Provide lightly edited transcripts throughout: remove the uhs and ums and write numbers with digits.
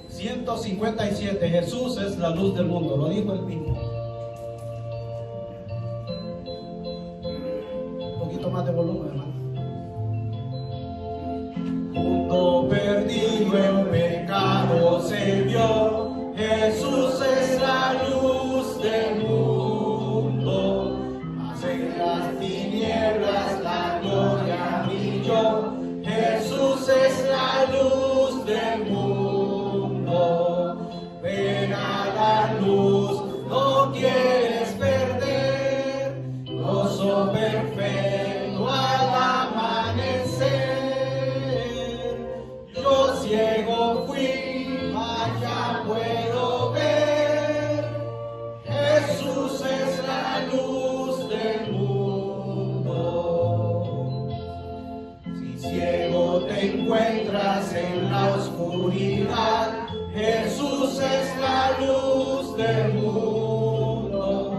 157, Jesús es la luz del mundo, lo dijo él mismo. Un poquito más de volumen, hermano. Mundo perdido en pecado se vio, Jesús es la luz del mundo. Mas en las tinieblas la gloria brilló, Jesús es la luz del mundo. Ven a la luz, no quieres perder, gozo perfecto al amanecer. Yo ciego fui, mas ya puedo ver, Jesús es la luz del mundo. Si ciego te encuentras en la oscuridad, Jesús es la luz del mundo.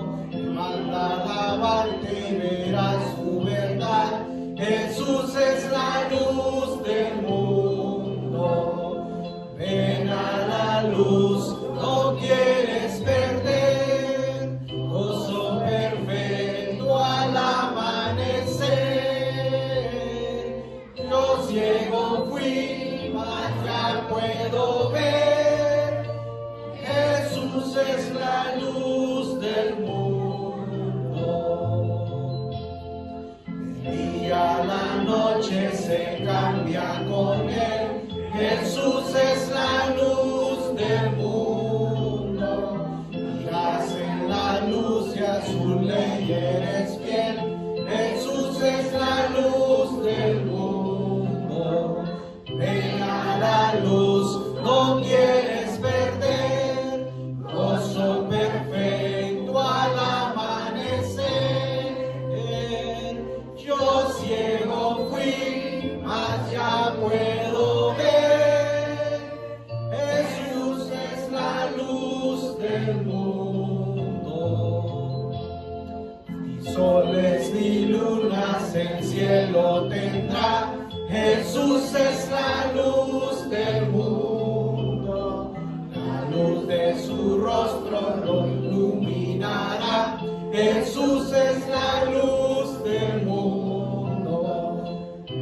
Manda alabarte y verás su verdad, Jesús es la luz del mundo. Ven a la luz, no quieres perder, gozo perfecto al amanecer. Yo ciego fui, mas ya puedo ver, Jesús es la luz del mundo. El día, la noche se cambia con él, Jesús es la luz del mundo. Miras en la luz y a su ley eres fiel, Jesús es la luz del mundo. Ven a la luz, no quieres perder, gozo perfecto al amanecer. Yo ciego fui, mas ya puedo ver, Jesús es la luz del mundo. Ni soles ni lunas el cielo tendrá, Jesús es la luz del mundo. La luz de su rostro lo iluminará, Jesús es la luz del mundo.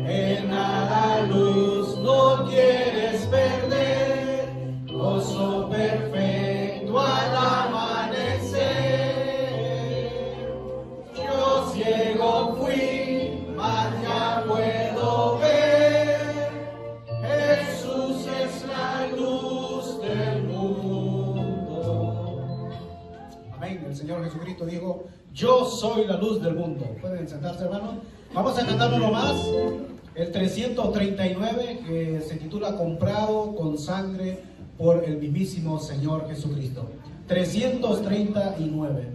Ven a la luz, no quieres perder, gozo perfecto al amanecer. Yo ciego fui, mas ya puedo ver, Jesús es la luz del mundo. Amén. El Señor Jesucristo dijo: yo soy la luz del mundo. Pueden sentarse, hermanos. Vamos a cantar uno más, el 339, que se titula Comprado con sangre por el mismísimo Señor Jesucristo. 339.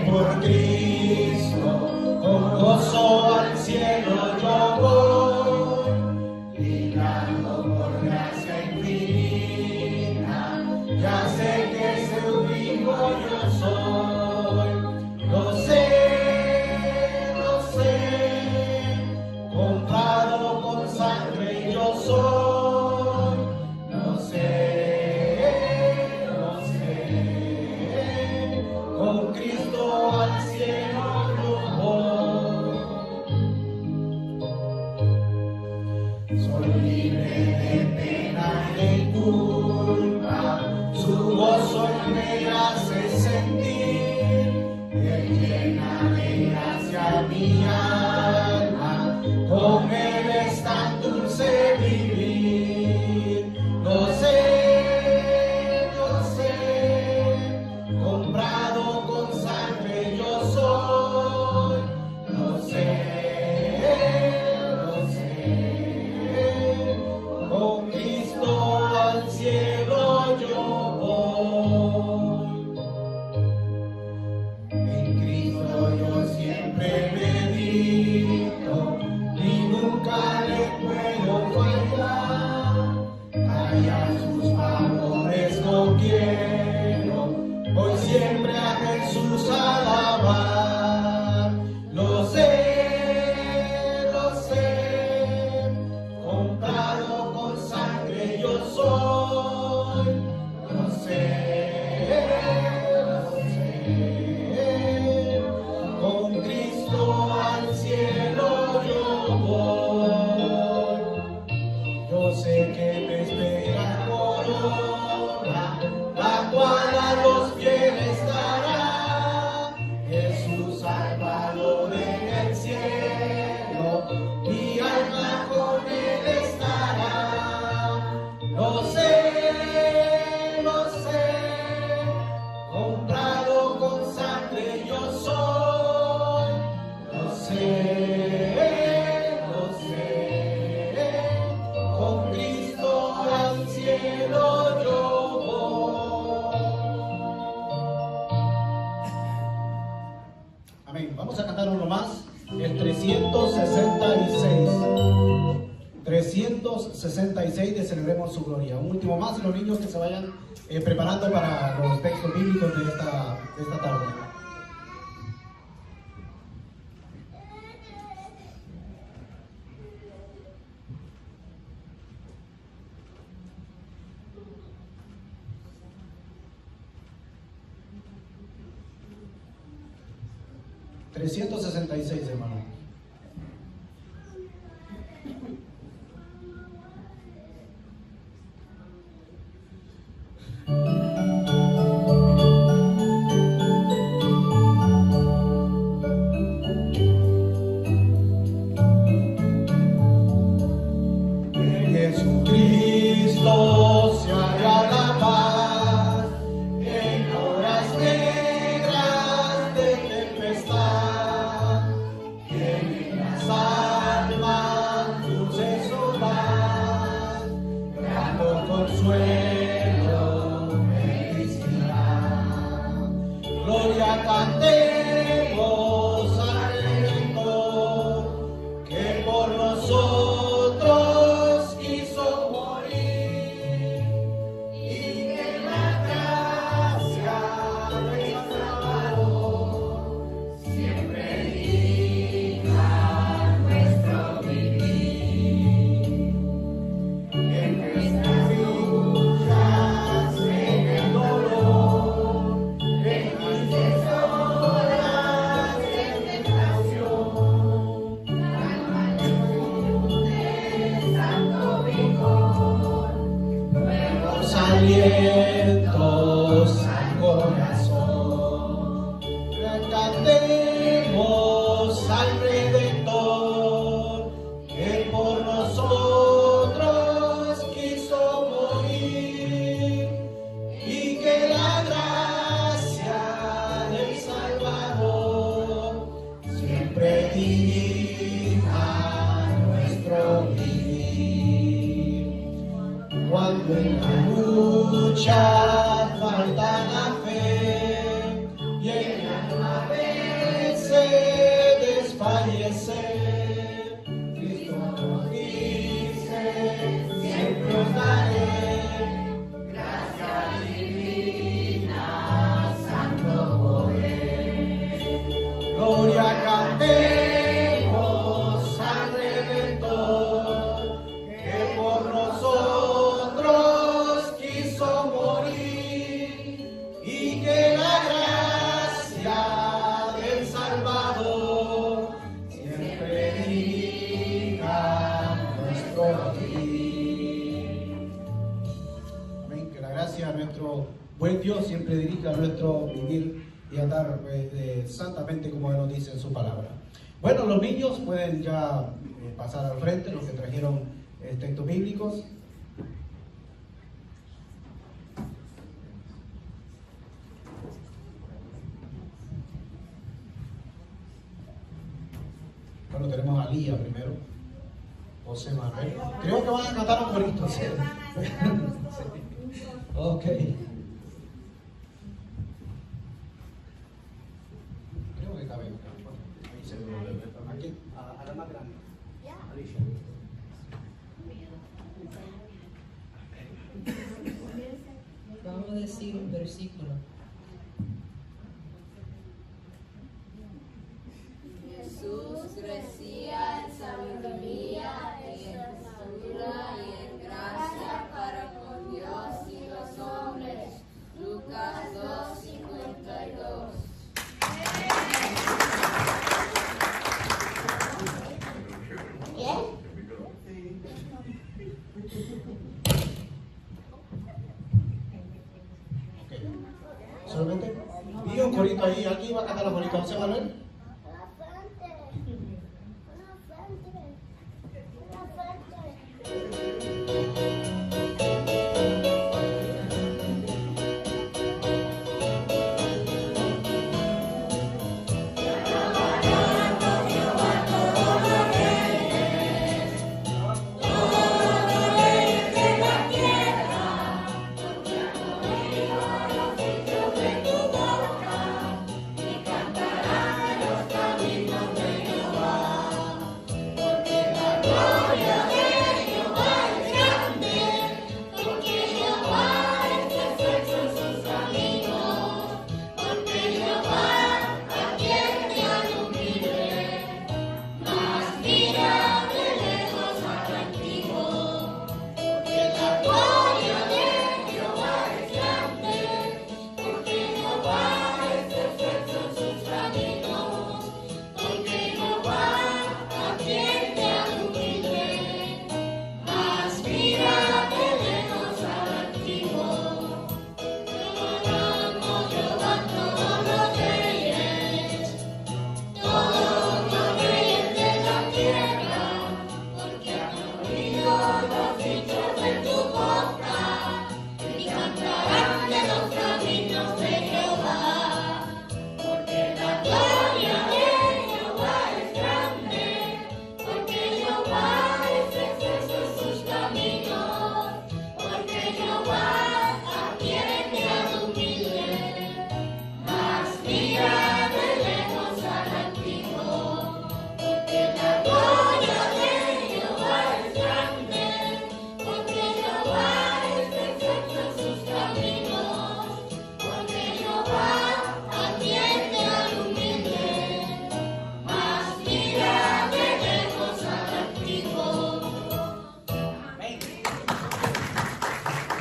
Por Cristo, con gozo al cielo yo voy, librado por gracia infinita, ya sé que su hijo yo soy. Lo sé, comprado con sangre yo soy. Lo sé, con Cristo al cielo yo voy. Soy libre de pena y de culpa, su gozo me hace sentir. Él llena de gracia mi alma, con él es tan dulce vivir. Lo sé, comprado con sangre yo soy. Lo sé, con 366 de Celebremos su Gloria. Un último más y los niños que se vayan preparando para los textos bíblicos de esta tarde. $366, hermano. Buen Dios siempre dirija nuestro vivir y andar santamente como Él nos dice en su palabra. Bueno, los niños pueden ya pasar al frente, los que trajeron textos bíblicos. Bueno, tenemos a Lía primero, José Manuel. Creo que van a cantar un corito. ¿Sí? Ok. Creo que cabe. Ahí se ve. Aquí, a la más grande. Alicia. Vamos a decir un versículo. Jesús crecía en sabiduría, en estatura y en gracia para con Dios y los hombres. Lucas 2:52. Solamente vi un corito ahí. ¿Alguien va a cantar los coritos? ¿José Manuel? Y cantarán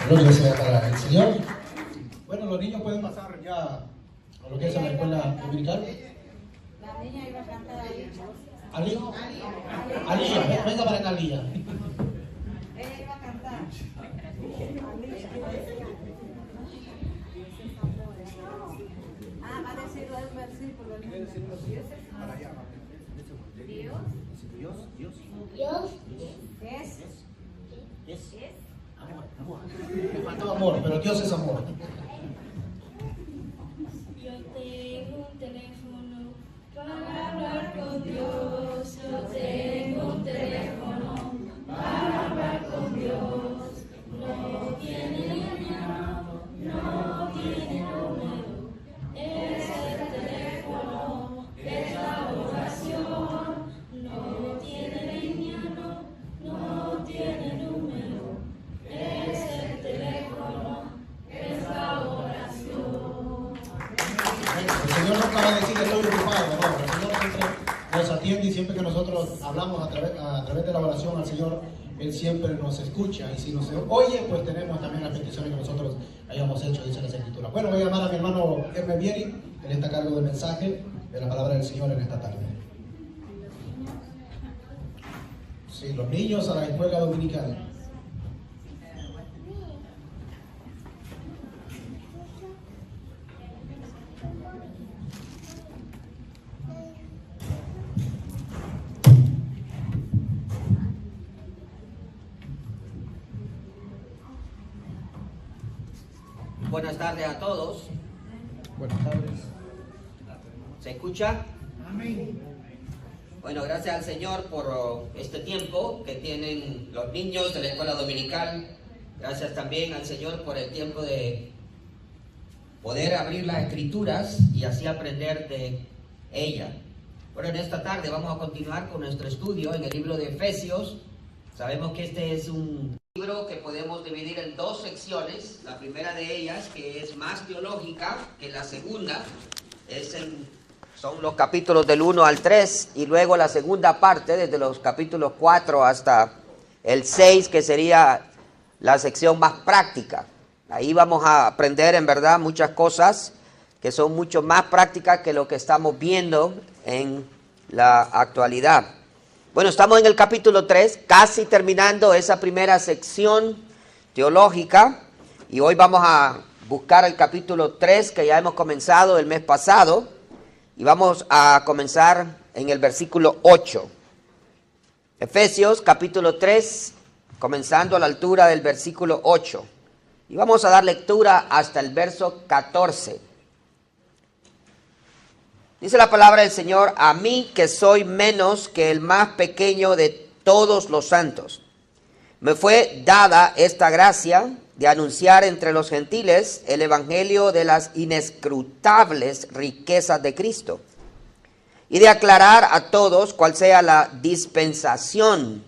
Gloria sea para el Señor. Bueno, los niños pueden pasar ya a lo que es la escuela dominical. La niña iba a cantar ahí. Alía, venga para acá, Alía. Ella iba a cantar. Va a decir el versículo. Dios es Amor. Me faltó amor, pero Dios es amor. Yo tengo un teléfono para hablar con Dios. Yo tengo un teléfono para hablar con Dios. No tiene línea, no tiene número. Es el teléfono, es la oración. No tiene línea, no tiene número. Es el teléfono, es la oración. El Señor nunca va a decir que estoy ocupado, no. El Señor siempre nos atiende y siempre que nosotros hablamos a través de la oración al Señor, Él siempre nos escucha. Y si nos oye, pues tenemos también las peticiones que nosotros hayamos hecho, dice la Escritura. Bueno, voy a llamar a mi hermano M. Vieri, él está a cargo del mensaje de la palabra del Señor en esta tarde. Sí, los niños a la escuela dominical. Buenas tardes a todos. Buenas tardes. ¿Se escucha? Amén. Bueno, gracias al Señor por este tiempo que tienen los niños de la escuela dominical. Gracias también al Señor por el tiempo de poder abrir las Escrituras y así aprender de ella. Bueno, en esta tarde vamos a continuar con nuestro estudio en el libro de Efesios. Sabemos que este es un libro que podemos dividir en dos secciones. La primera de ellas, que es más teológica que la segunda, son los capítulos del 1 al 3, y luego la segunda parte, desde los capítulos 4 hasta el 6, que sería la sección más práctica. Ahí vamos a aprender en verdad muchas cosas que son mucho más prácticas que lo que estamos viendo en la actualidad. Bueno, estamos en el capítulo 3, casi terminando esa primera sección teológica, y hoy vamos a buscar el capítulo 3 que ya hemos comenzado el mes pasado, y vamos a comenzar en el versículo 8. Efesios capítulo 3, comenzando a la altura del versículo 8. Y vamos a dar lectura hasta el verso 14. Dice la palabra del Señor: a mí que soy menos que el más pequeño de todos los santos, me fue dada esta gracia de anunciar entre los gentiles el evangelio de las inescrutables riquezas de Cristo, y de aclarar a todos cuál sea la dispensación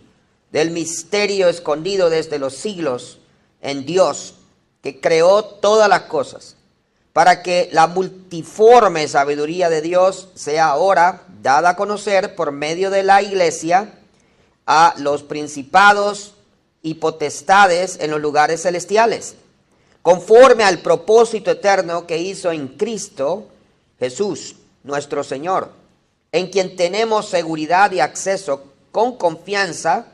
del misterio escondido desde los siglos en Dios, que creó todas las cosas, para que la multiforme sabiduría de Dios sea ahora dada a conocer por medio de la iglesia a los principados y potestades en los lugares celestiales, conforme al propósito eterno que hizo en Cristo Jesús, nuestro Señor, en quien tenemos seguridad y acceso con confianza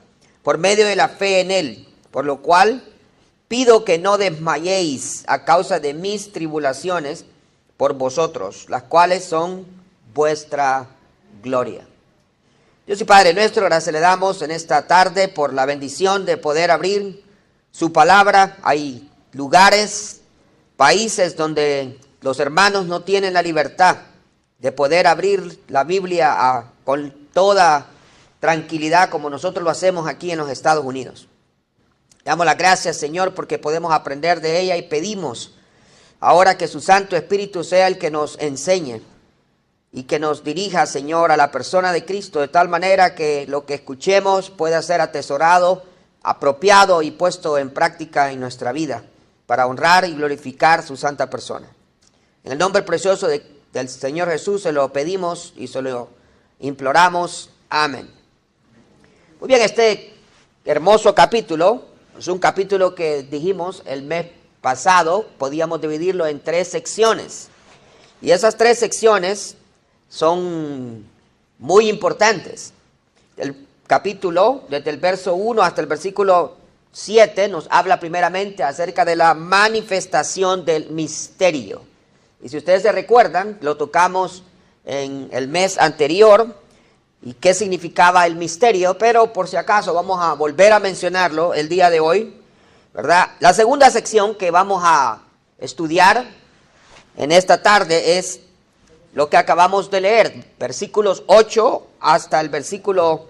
por medio de la fe en Él, por lo cual pido que no desmayéis a causa de mis tribulaciones por vosotros, las cuales son vuestra gloria. Dios y Padre nuestro, gracias le damos en esta tarde por la bendición de poder abrir su palabra. Hay lugares, países donde los hermanos no tienen la libertad de poder abrir la Biblia con toda tranquilidad como nosotros lo hacemos aquí en los Estados Unidos. Damos las gracias, Señor, porque podemos aprender de ella, y pedimos ahora que su Santo Espíritu sea el que nos enseñe y que nos dirija, Señor, a la persona de Cristo, de tal manera que lo que escuchemos pueda ser atesorado, apropiado y puesto en práctica en nuestra vida para honrar y glorificar su santa persona. En el nombre precioso del Señor Jesús se lo pedimos y se lo imploramos. Amén. Muy bien, este hermoso capítulo Es un capítulo que dijimos el mes pasado, podíamos dividirlo en 3 secciones. Y esas 3 secciones son muy importantes. El capítulo, desde el verso 1 hasta el versículo 7, nos habla primeramente acerca de la manifestación del misterio. Y si ustedes se recuerdan, lo tocamos en el mes anterior, y qué significaba el misterio, pero por si acaso vamos a volver a mencionarlo el día de hoy, ¿verdad? La segunda sección que vamos a estudiar en esta tarde es lo que acabamos de leer, versículos 8 hasta el versículo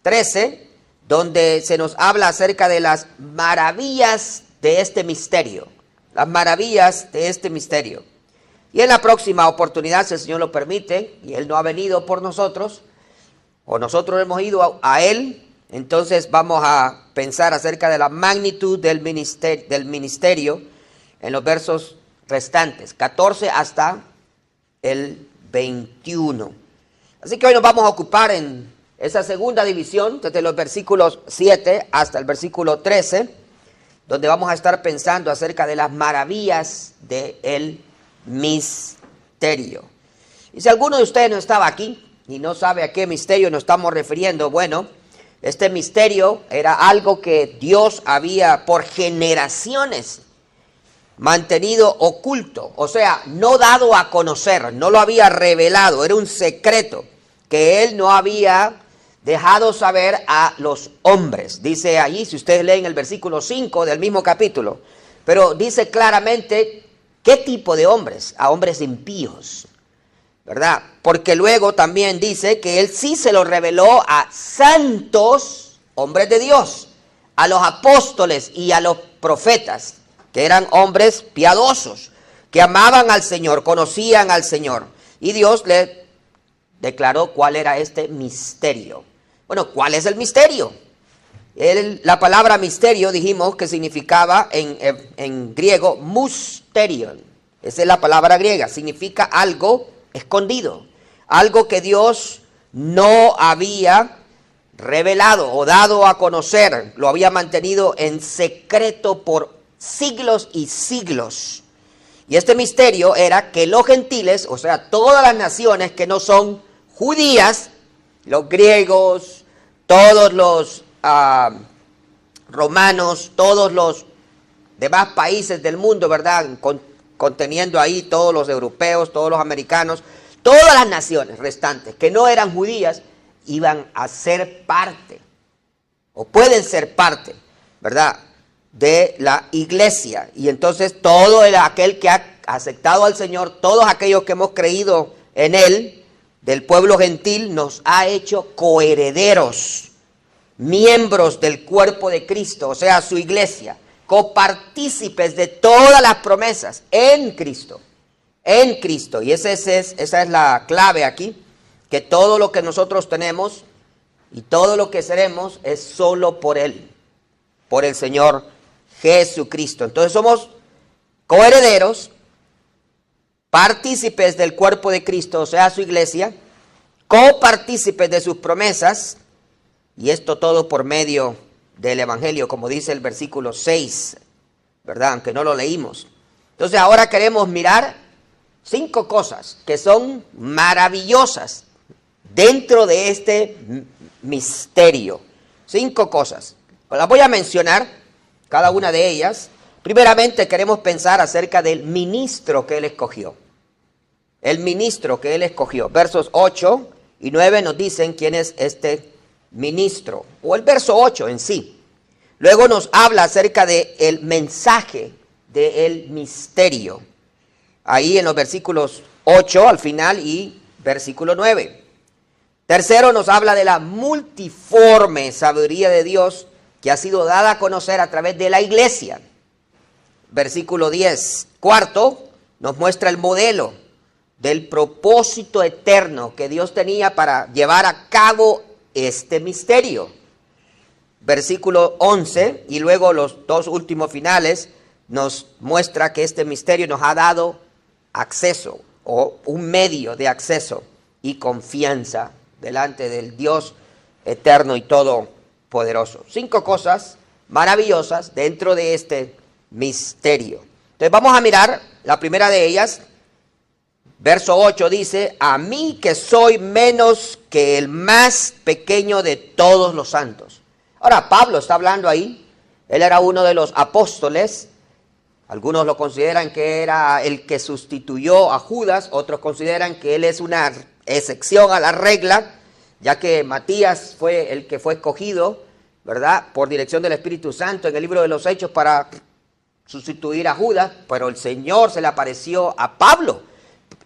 13, donde se nos habla acerca de las maravillas de este misterio, las maravillas de este misterio. Y en la próxima oportunidad, si el Señor lo permite, y Él no ha venido por nosotros, o nosotros hemos ido a Él, entonces vamos a pensar acerca de la magnitud del ministerio en los versos restantes, 14 hasta el 21. Así que hoy nos vamos a ocupar en esa segunda división, desde los versículos 7 hasta el versículo 13, donde vamos a estar pensando acerca de las maravillas del misterio. Y si alguno de ustedes no estaba aquí y no sabe a qué misterio nos estamos refiriendo, bueno, este misterio era algo que Dios había por generaciones mantenido oculto, o sea, no dado a conocer, no lo había revelado, era un secreto que Él no había dejado saber a los hombres. Dice allí, si ustedes leen el versículo 5 del mismo capítulo, pero dice claramente ¿qué tipo de hombres? A hombres impíos, ¿verdad? Porque luego también dice que Él sí se lo reveló a santos, hombres de Dios, a los apóstoles y a los profetas, que eran hombres piadosos, que amaban al Señor, conocían al Señor. Y Dios le declaró cuál era este misterio. Bueno, ¿cuál es el misterio? La palabra misterio dijimos que significaba en griego mysterion. Esa es la palabra griega, significa algo escondido, algo que Dios no había revelado o dado a conocer, lo había mantenido en secreto por siglos y siglos. Y este misterio era que los gentiles, o sea, todas las naciones que no son judías, los griegos, todos los romanos, todos los demás países del mundo, ¿verdad? Conteniendo ahí todos los europeos, todos los americanos, todas las naciones restantes que no eran judías, iban a ser parte, o pueden ser parte, ¿verdad?, de la iglesia. Y entonces todo aquel que ha aceptado al Señor, todos aquellos que hemos creído en Él, del pueblo gentil, nos ha hecho coherederos, miembros del cuerpo de Cristo, o sea, su iglesia, copartícipes de todas las promesas en Cristo, en Cristo. Y esa es la clave aquí, que todo lo que nosotros tenemos y todo lo que seremos es solo por Él, por el Señor Jesucristo. Entonces somos coherederos, partícipes del cuerpo de Cristo, o sea, su iglesia, copartícipes de sus promesas, y esto todo por medio del Evangelio, como dice el versículo 6, ¿verdad? Aunque no lo leímos. Entonces ahora queremos mirar 5 cosas que son maravillosas dentro de este misterio. 5 cosas. Las voy a mencionar, cada una de ellas. Primeramente queremos pensar acerca del ministro que Él escogió. El ministro que Él escogió. Versos 8 y 9 nos dicen quién es este ministro, o el verso 8 en sí. Luego nos habla acerca del mensaje del misterio, ahí en los versículos 8 al final y versículo 9. Tercero, nos habla de la multiforme sabiduría de Dios que ha sido dada a conocer a través de la iglesia. Versículo 10. Cuarto, nos muestra el modelo del propósito eterno que Dios tenía para llevar a cabo este misterio. Versículo 11, y luego los 2 últimos finales, nos muestra que este misterio nos ha dado acceso, o un medio de acceso y confianza delante del Dios eterno y todopoderoso. 5 cosas maravillosas dentro de este misterio. Entonces vamos a mirar la primera de ellas. Verso 8 dice, a mí que soy menos que el más pequeño de todos los santos. Ahora Pablo está hablando ahí, él era uno de los apóstoles, algunos lo consideran que era el que sustituyó a Judas, otros consideran que él es una excepción a la regla, ya que Matías fue el que fue escogido, ¿verdad?, por dirección del Espíritu Santo en el libro de los Hechos para sustituir a Judas, pero el Señor se le apareció a Pablo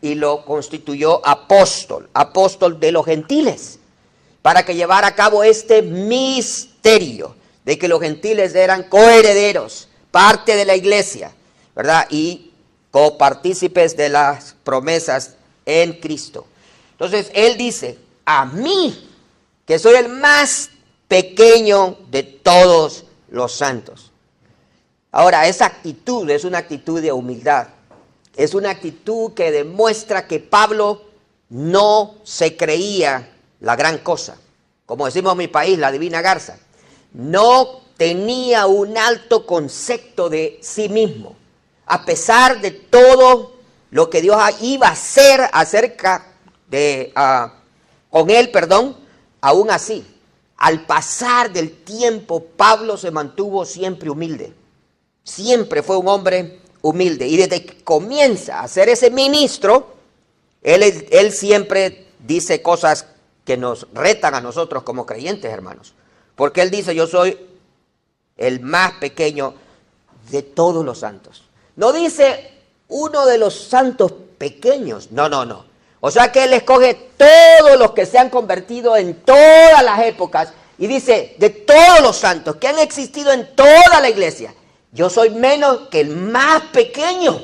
y lo constituyó apóstol de los gentiles, para que llevara a cabo este misterio de que los gentiles eran coherederos, parte de la iglesia, ¿verdad? Y copartícipes de las promesas en Cristo. Entonces, él dice, a mí, que soy el más pequeño de todos los santos. Ahora, esa actitud es una actitud de humildad. Es una actitud que demuestra que Pablo no se creía la gran cosa. Como decimos en mi país, la divina garza. No tenía un alto concepto de sí mismo. A pesar de todo lo que Dios iba a hacer acerca de, con él, aún así, al pasar del tiempo, Pablo se mantuvo siempre humilde. Siempre fue un hombre humilde. Y desde que comienza a ser ese ministro, él siempre dice cosas que nos retan a nosotros como creyentes, hermanos. Porque él dice, yo soy el más pequeño de todos los santos. No dice uno de los santos pequeños. No. O sea que él escoge todos los que se han convertido en todas las épocas. Y dice, de todos los santos que han existido en toda la iglesia, yo soy menos que el más pequeño.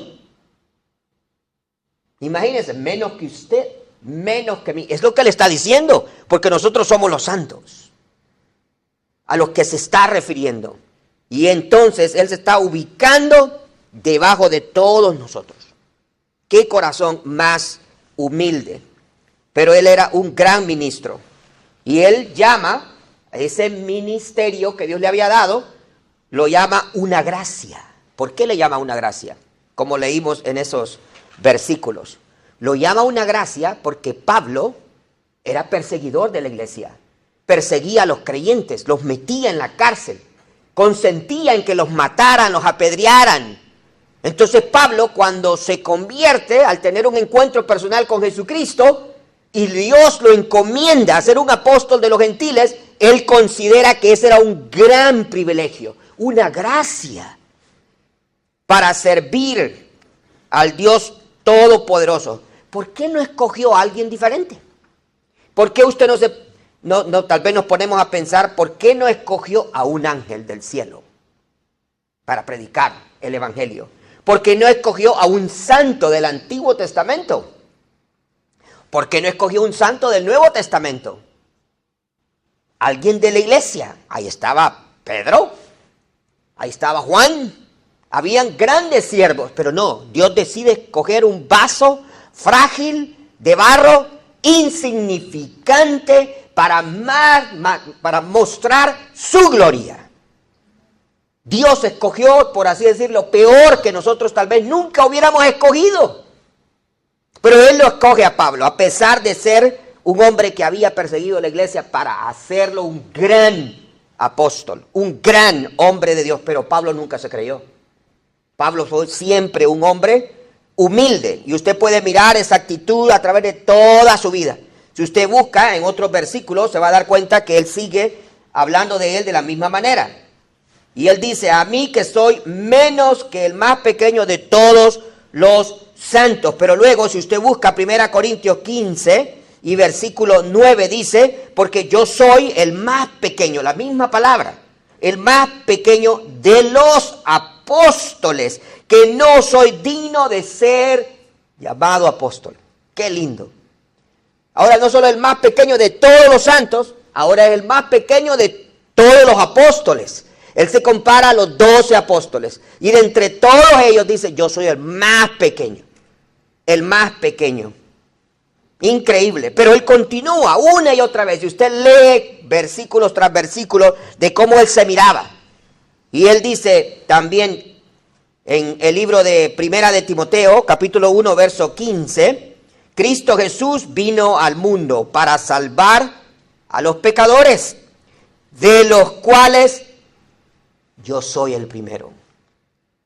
Imagínense, menos que usted, menos que mí. Es lo que le está diciendo, porque nosotros somos los santos a los que se está refiriendo. Y entonces él se está ubicando debajo de todos nosotros. Qué corazón más humilde. Pero él era un gran ministro. Y él llama a ese ministerio que Dios le había dado, lo llama una gracia. ¿Por qué le llama una gracia? Como leímos en esos versículos. Lo llama una gracia porque Pablo era perseguidor de la iglesia. Perseguía a los creyentes, los metía en la cárcel, consentía en que los mataran, los apedrearan. Entonces Pablo, cuando se convierte, al tener un encuentro personal con Jesucristo, y Dios lo encomienda a ser un apóstol de los gentiles, él considera que ese era un gran privilegio, una gracia para servir al Dios Todopoderoso. ¿Por qué no escogió a alguien diferente? ¿Por qué usted tal vez nos ponemos a pensar, ¿por qué no escogió a un ángel del cielo para predicar el evangelio? ¿Por qué no escogió a un santo del Antiguo Testamento? ¿Por qué no escogió un santo del Nuevo Testamento? Alguien de la iglesia. Ahí estaba Pedro, ahí estaba Juan, habían grandes siervos, pero no, Dios decide escoger un vaso frágil de barro, insignificante, para mostrar su gloria. Dios escogió, por así decirlo, peor que nosotros tal vez nunca hubiéramos escogido. Pero él lo escoge a Pablo, a pesar de ser un hombre que había perseguido la iglesia, para hacerlo un gran apóstol, un gran hombre de Dios. Pero Pablo nunca se creyó. Pablo fue siempre un hombre humilde. Y usted puede mirar esa actitud a través de toda su vida. Si usted busca en otros versículos, se va a dar cuenta que él sigue hablando de él de la misma manera. Y él dice, a mí que soy menos que el más pequeño de todos los santos. Pero luego, si usted busca 1 Corintios 15 y versículo 9, dice, porque yo soy el más pequeño, la misma palabra, el más pequeño de los apóstoles, que no soy digno de ser llamado apóstol. Qué lindo. Ahora no solo el más pequeño de todos los santos, ahora es el más pequeño de todos los apóstoles. Él se compara a los 12 apóstoles. Y de entre todos ellos dice, yo soy el más pequeño. El más pequeño. Increíble. Pero él continúa una y otra vez. Y usted lee versículos tras versículos de cómo él se miraba. Y él dice también en el libro de Primera de Timoteo, capítulo 1, verso 15, Cristo Jesús vino al mundo para salvar a los pecadores, de los cuales yo soy el primero.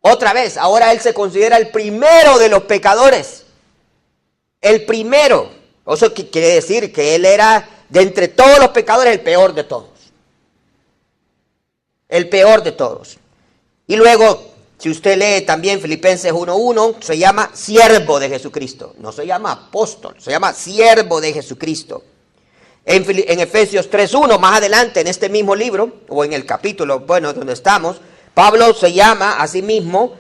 Otra vez, ahora él se considera el primero de los pecadores. El primero. Eso quiere decir que él era, de entre todos los pecadores, el peor de todos. El peor de todos. Y luego, si usted lee también Filipenses 1:1, se llama siervo de Jesucristo. No se llama apóstol, se llama siervo de Jesucristo. En Efesios 3:1, más adelante, en este mismo libro, o en el capítulo, bueno, donde estamos, Pablo se llama a sí mismo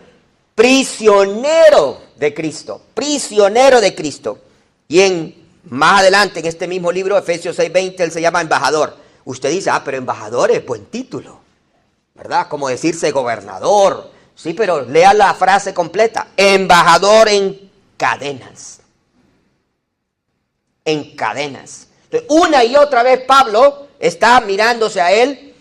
prisionero de Cristo. Prisionero de Cristo. Y más adelante, en este mismo libro, Efesios 6:20, él se llama embajador. Usted dice, pero embajador es buen título, ¿verdad? Como decirse gobernador. Sí, pero lea la frase completa. Embajador en cadenas. En cadenas. Entonces, una y otra vez Pablo está mirándose a él,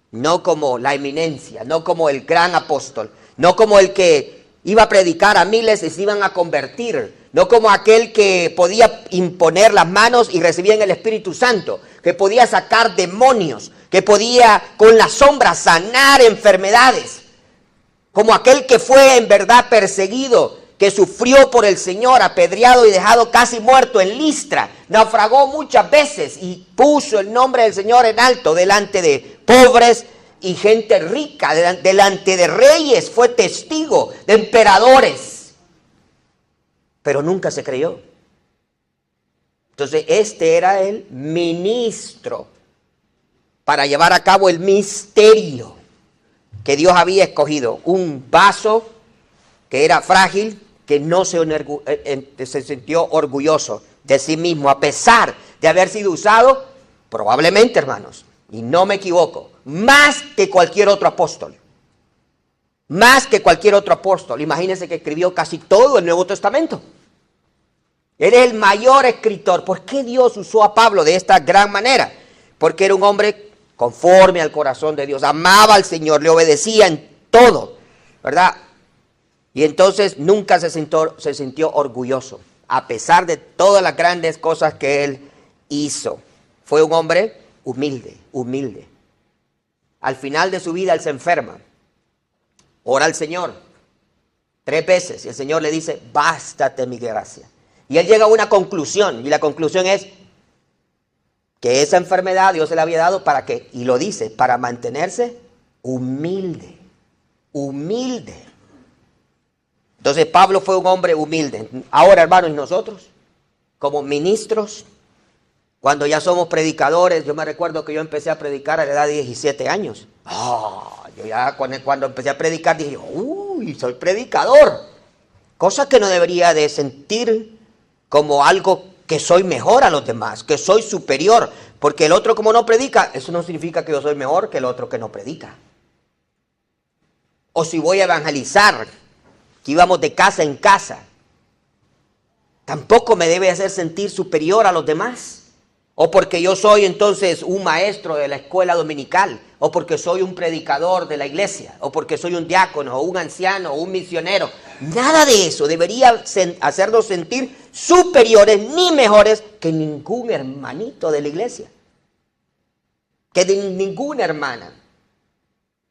no como la eminencia, no como el gran apóstol, no como el que iba a predicar a miles y se iban a convertir, no como aquel que podía imponer las manos y recibían el Espíritu Santo, que podía sacar demonios, que podía con la sombra sanar enfermedades, como aquel que fue en verdad perseguido, que sufrió por el Señor, apedreado y dejado casi muerto en Listra, naufragó muchas veces y puso el nombre del Señor en alto delante de pobres y gente rica, delante de reyes, fue testigo de emperadores, pero nunca se creyó. Entonces este era el ministro para llevar a cabo el misterio que Dios había escogido, un vaso que era frágil, que no se sintió orgulloso de sí mismo, a pesar de haber sido usado, probablemente, hermanos, y no me equivoco, más que cualquier otro apóstol. Más que cualquier otro apóstol. Imagínense que escribió casi todo el Nuevo Testamento. Él es el mayor escritor. ¿Por qué Dios usó a Pablo de esta gran manera? Porque era un hombre conforme al corazón de Dios, amaba al Señor, le obedecía en todo, ¿verdad? Y entonces nunca se sintió orgulloso, a pesar de todas las grandes cosas que él hizo. Fue un hombre humilde, humilde. Al final de su vida él se enferma, ora al Señor 3 veces y el Señor le dice, bástate mi gracia. Y él llega a una conclusión, y la conclusión es que esa enfermedad Dios se la había dado para que, y lo dice, para mantenerse humilde, humilde. Entonces Pablo fue un hombre humilde. Ahora, hermanos, nosotros, como ministros, cuando ya somos predicadores, yo me recuerdo que yo empecé a predicar a la edad de 17 años. Yo ya cuando empecé a predicar dije, uy, soy predicador. Cosa que no debería de sentir como algo que soy mejor a los demás, que soy superior. Porque el otro como no predica, eso no significa que yo soy mejor que el otro que no predica. O si voy a evangelizar, que íbamos de casa en casa, tampoco me debe hacer sentir superior a los demás. O porque yo soy entonces un maestro de la escuela dominical, o porque soy un predicador de la iglesia, o porque soy un diácono, o un anciano, o un misionero. Nada de eso debería hacernos sentir superiores ni mejores que ningún hermanito de la iglesia, que de ninguna hermana.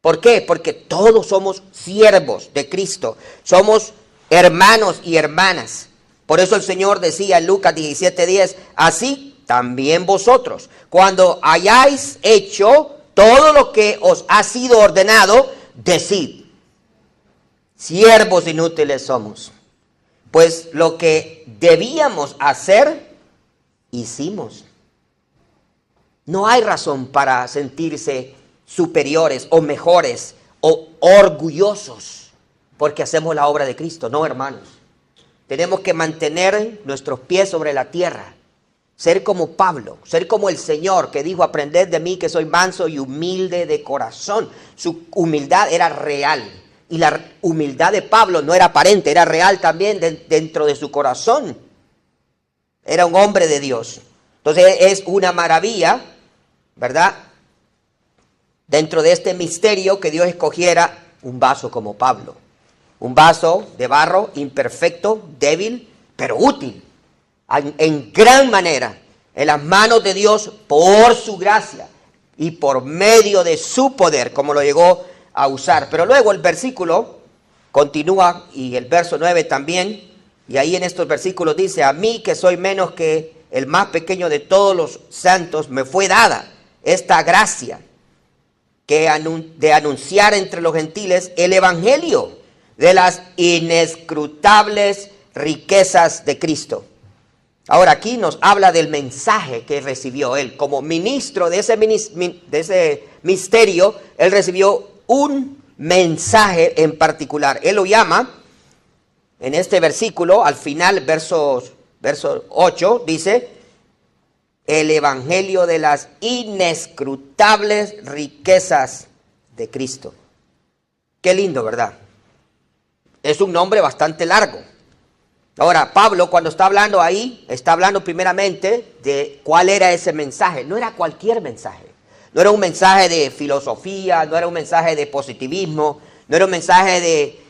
¿Por qué? Porque todos somos siervos de Cristo, somos hermanos y hermanas. Por eso el Señor decía en Lucas 17:10, así también vosotros, cuando hayáis hecho todo lo que os ha sido ordenado, decid, siervos inútiles somos, pues lo que debíamos hacer, hicimos. No hay razón para sentirse superiores o mejores o orgullosos porque hacemos la obra de Cristo. No, hermanos. Tenemos que mantener nuestros pies sobre la tierra. Ser como Pablo, ser como el Señor que dijo, aprended de mí que soy manso y humilde de corazón. Su humildad era real. Y la humildad de Pablo no era aparente, era real también dentro de su corazón. Era un hombre de Dios. Entonces es una maravilla, ¿verdad?, dentro de este misterio que Dios escogiera un vaso como Pablo. Un vaso de barro imperfecto, débil, pero útil. En gran manera, en las manos de Dios por su gracia y por medio de su poder, como lo llegó a usar. Pero luego el versículo continúa, y el verso 9 también, y ahí en estos versículos dice: a mí, que soy menos que el más pequeño de todos los santos, me fue dada esta gracia de anunciar entre los gentiles el evangelio de las inescrutables riquezas de Cristo. Ahora aquí nos habla del mensaje que recibió él. Como ministro de ese misterio, él recibió un mensaje en particular. Él lo llama, en este versículo, al final, verso 8, dice: el evangelio de las inescrutables riquezas de Cristo. Qué lindo, ¿verdad? Es un nombre bastante largo. Ahora, Pablo, cuando está hablando ahí, está hablando primeramente de cuál era ese mensaje. No era cualquier mensaje. No era un mensaje de filosofía, no era un mensaje de positivismo, no era un mensaje de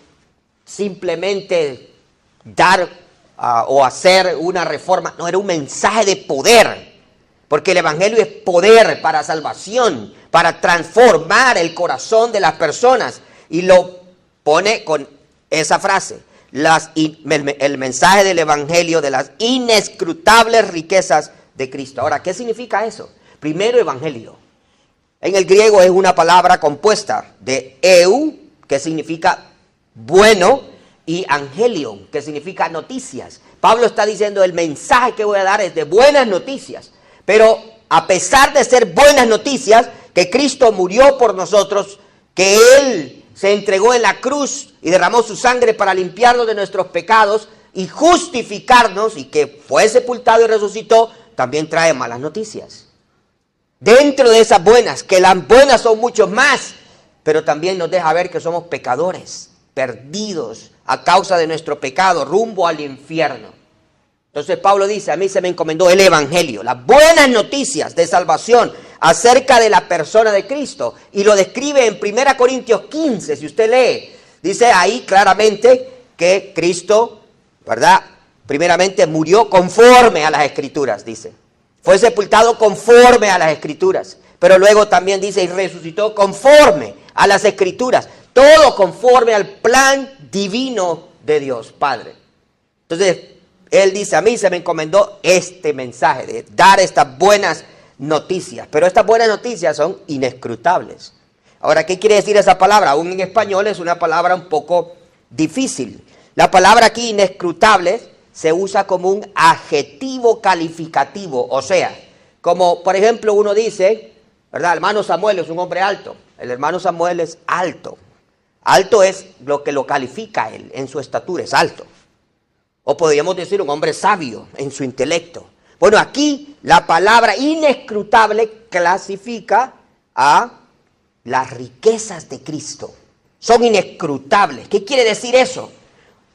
simplemente dar o hacer una reforma. No, era un mensaje de poder. Porque el evangelio es poder para salvación, para transformar el corazón de las personas. Y lo pone con esa frase: el mensaje del evangelio de las inescrutables riquezas de Cristo. Ahora, ¿qué significa eso? Primero, evangelio. En el griego es una palabra compuesta de eu, que significa bueno, y angelion, que significa noticias. Pablo está diciendo: el mensaje que voy a dar es de buenas noticias. Pero a pesar de ser buenas noticias, que Cristo murió por nosotros, que Él se entregó en la cruz y derramó su sangre para limpiarnos de nuestros pecados y justificarnos, y que fue sepultado y resucitó, también trae malas noticias. Dentro de esas buenas, que las buenas son mucho más, pero también nos deja ver que somos pecadores, perdidos a causa de nuestro pecado, rumbo al infierno. Entonces Pablo dice: a mí se me encomendó el evangelio, las buenas noticias de salvación acerca de la persona de Cristo. Y lo describe en 1 Corintios 15, si usted lee. Dice ahí claramente que Cristo, ¿verdad?, primeramente murió conforme a las Escrituras, dice. Fue sepultado conforme a las Escrituras. Pero luego también dice: y resucitó conforme a las Escrituras. Todo conforme al plan divino de Dios Padre. Entonces, él dice: a mí se me encomendó este mensaje de dar estas buenas noticias. Pero estas buenas noticias son inescrutables. Ahora, ¿qué quiere decir esa palabra? Aún en español es una palabra un poco difícil. La palabra aquí, inescrutable, se usa como un adjetivo calificativo. O sea, como por ejemplo uno dice, ¿verdad? El hermano Samuel es un hombre alto. El hermano Samuel es alto. Alto es lo que lo califica a él en su estatura, es alto. O podríamos decir un hombre sabio en su intelecto. Bueno, aquí la palabra inescrutable clasifica a las riquezas de Cristo. Son inescrutables. ¿Qué quiere decir eso?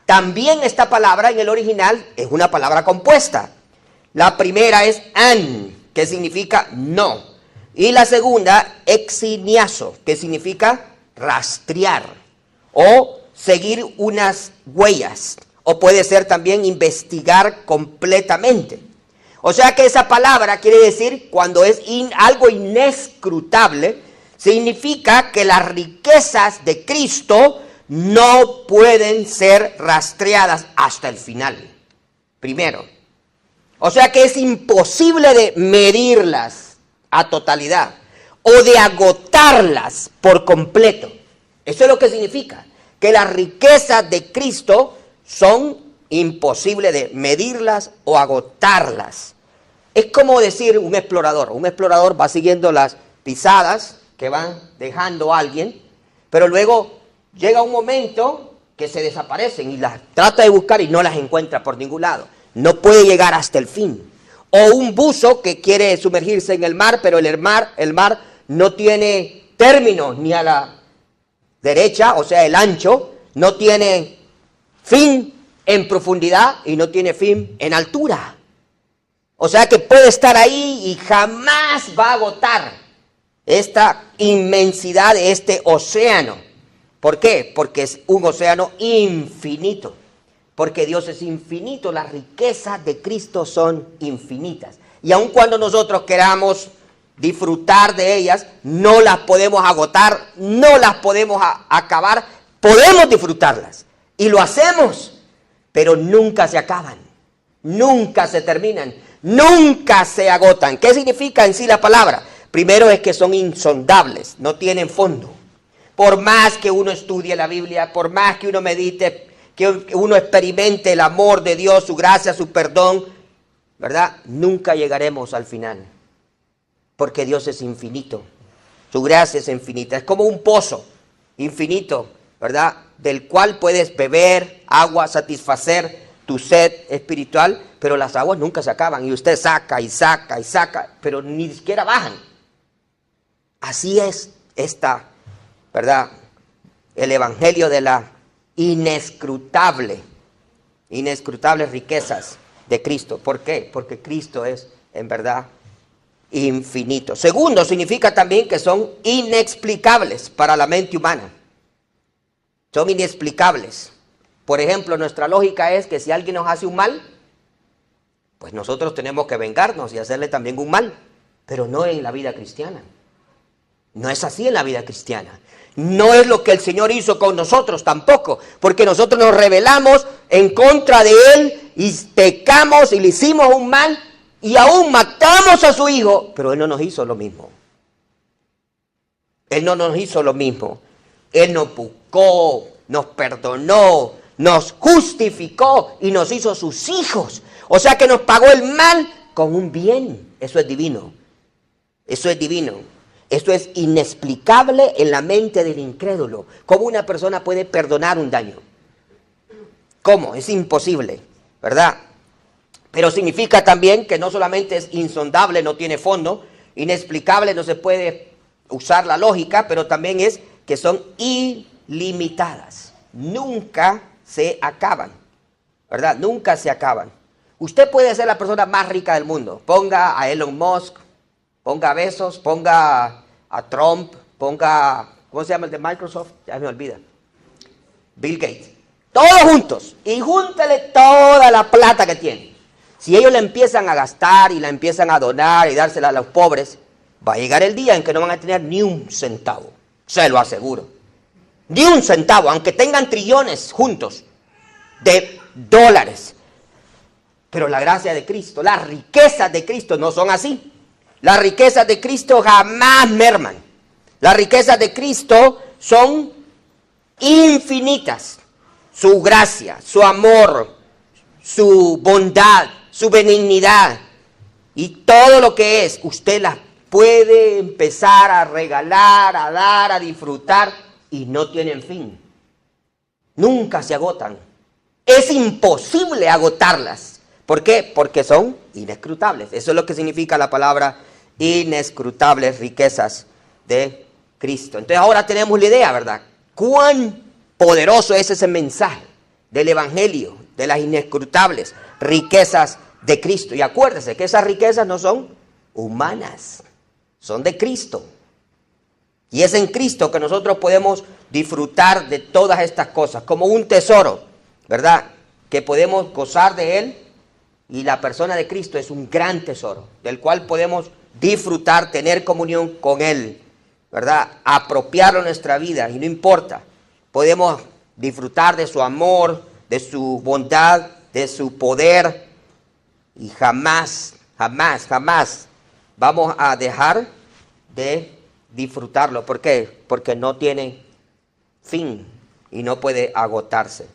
También esta palabra en el original es una palabra compuesta. La primera es an, que significa no. Y la segunda, exiniazo, que significa rastrear o seguir unas huellas. O puede ser también investigar completamente. O sea que esa palabra quiere decir, cuando es algo inescrutable, significa que las riquezas de Cristo no pueden ser rastreadas hasta el final. Primero. O sea que es imposible de medirlas a totalidad o de agotarlas por completo. Eso es lo que significa, que las riquezas de Cristo son imposibles de medirlas o agotarlas. Es como decir un explorador. Un explorador va siguiendo las pisadas que van dejando a alguien, pero luego llega un momento que se desaparecen y las trata de buscar y no las encuentra por ningún lado. No puede llegar hasta el fin. O un buzo que quiere sumergirse en el mar, pero el mar no tiene término ni a la derecha, o sea, el ancho, no tiene fin en profundidad y no tiene fin en altura. O sea que puede estar ahí y jamás va a agotar esta inmensidad de este océano. ¿Por qué? Porque es un océano infinito. Porque Dios es infinito, las riquezas de Cristo son infinitas. Y aun cuando nosotros queramos disfrutar de ellas, no las podemos agotar, no las podemos acabar, podemos disfrutarlas. Y lo hacemos, pero nunca se acaban, nunca se terminan, nunca se agotan. ¿Qué significa en sí la palabra? Primero es que son insondables, no tienen fondo. Por más que uno estudie la Biblia, por más que uno medite, que uno experimente el amor de Dios, su gracia, su perdón, ¿verdad? Nunca llegaremos al final, porque Dios es infinito, su gracia es infinita, es como un pozo infinito, ¿verdad? Del cual puedes beber agua, satisfacer tu sed espiritual, pero las aguas nunca se acaban y usted saca y saca y saca, pero ni siquiera bajan. Así es esta, ¿verdad? El evangelio de la inescrutables riquezas de Cristo. ¿Por qué? Porque Cristo es en verdad infinito. Segundo, significa también que son inexplicables para la mente humana. Son inexplicables. Por ejemplo, nuestra lógica es que si alguien nos hace un mal, pues nosotros tenemos que vengarnos y hacerle también un mal. Pero no en la vida cristiana. No es así en la vida cristiana. No es lo que el Señor hizo con nosotros tampoco, porque nosotros nos rebelamos en contra de Él y pecamos y le hicimos un mal y aún matamos a su Hijo, pero Él no nos hizo lo mismo. Él no nos hizo lo mismo. Él nos buscó, nos perdonó, nos justificó y nos hizo sus hijos. O sea que nos pagó el mal con un bien. Eso es divino. Eso es divino. Esto es inexplicable en la mente del incrédulo. ¿Cómo una persona puede perdonar un daño? ¿Cómo? Es imposible, ¿verdad? Pero significa también que no solamente es insondable, no tiene fondo, inexplicable, no se puede usar la lógica, pero también es que son ilimitadas. Nunca se acaban, ¿verdad? Nunca se acaban. Usted puede ser la persona más rica del mundo. Ponga a Elon Musk, ponga a Bezos, ponga a Trump, ponga, ¿cómo se llama el de Microsoft? Ya me olvida. Bill Gates. Todos juntos. Y júntele toda la plata que tienen. Si ellos la empiezan a gastar y la empiezan a donar y dársela a los pobres, va a llegar el día en que no van a tener ni un centavo. Se lo aseguro. Ni un centavo, aunque tengan trillones juntos de dólares. Pero la gracia de Cristo, las riquezas de Cristo no son así. Las riquezas de Cristo jamás merman. Las riquezas de Cristo son infinitas. Su gracia, su amor, su bondad, su benignidad y todo lo que es, usted las puede empezar a regalar, a dar, a disfrutar y no tienen fin. Nunca se agotan. Es imposible agotarlas. ¿Por qué? Porque son inescrutables. Eso es lo que significa la palabra inescrutables riquezas de Cristo. Entonces ahora tenemos la idea, ¿verdad? Cuán poderoso es ese mensaje del evangelio, de las inescrutables riquezas de Cristo. Y acuérdese que esas riquezas no son humanas, son de Cristo. Y es en Cristo que nosotros podemos disfrutar de todas estas cosas, como un tesoro, ¿verdad? Que podemos gozar de él. Y la persona de Cristo es un gran tesoro, del cual podemos disfrutar, tener comunión con Él, ¿verdad? Apropiarlo en nuestra vida y no importa. Podemos disfrutar de su amor, de su bondad, de su poder y jamás, jamás, jamás vamos a dejar de disfrutarlo. ¿Por qué? Porque no tiene fin y no puede agotarse.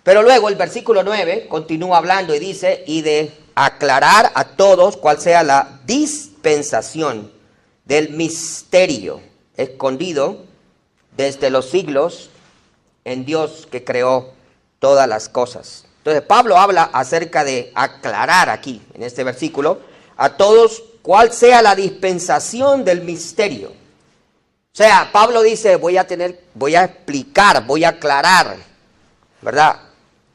Pero luego el versículo 9 continúa hablando y dice, y de aclarar a todos cuál sea la dispensación del misterio escondido desde los siglos en Dios que creó todas las cosas. Entonces Pablo habla acerca de aclarar aquí, en este versículo, a todos cuál sea la dispensación del misterio. O sea, Pablo dice, voy a explicar, voy a aclarar, ¿verdad?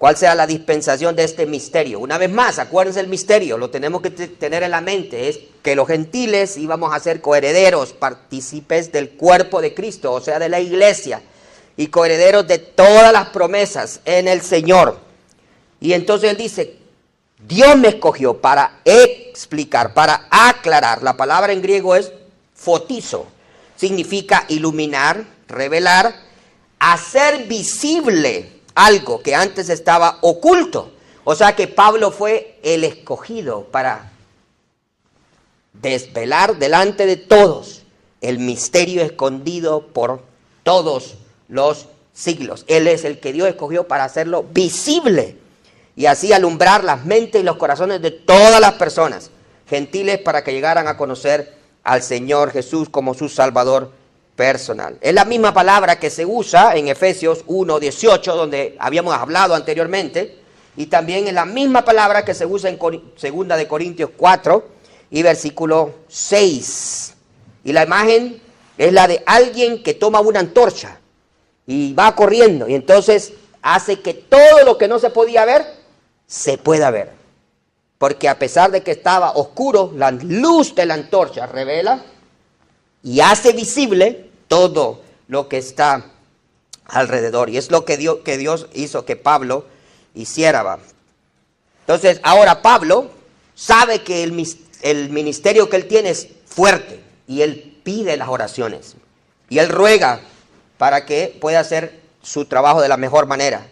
cuál sea la dispensación de este misterio. Una vez más, acuérdense el misterio, lo tenemos que tener en la mente, es que los gentiles íbamos a ser coherederos, partícipes del cuerpo de Cristo, o sea, de la iglesia, y coherederos de todas las promesas en el Señor. Y entonces él dice, Dios me escogió para explicar, para aclarar. La palabra en griego es fotizo, significa iluminar, revelar, hacer visible algo que antes estaba oculto. O sea que Pablo fue el escogido para desvelar delante de todos el misterio escondido por todos los siglos. Él es el que Dios escogió para hacerlo visible y así alumbrar las mentes y los corazones de todas las personas gentiles para que llegaran a conocer al Señor Jesús como su Salvador personal. Es la misma palabra que se usa en Efesios 1:18, donde habíamos hablado anteriormente, y también es la misma palabra que se usa en 2 de Corintios 4 y versículo 6. Y la imagen es la de alguien que toma una antorcha y va corriendo, y entonces hace que todo lo que no se podía ver, se pueda ver. Porque a pesar de que estaba oscuro, la luz de la antorcha revela y hace visible todo lo que está alrededor. Y es lo que Dios hizo que Pablo hiciera. Entonces, ahora Pablo sabe que el ministerio que él tiene es fuerte. Y él pide las oraciones. Y él ruega para que pueda hacer su trabajo de la mejor manera.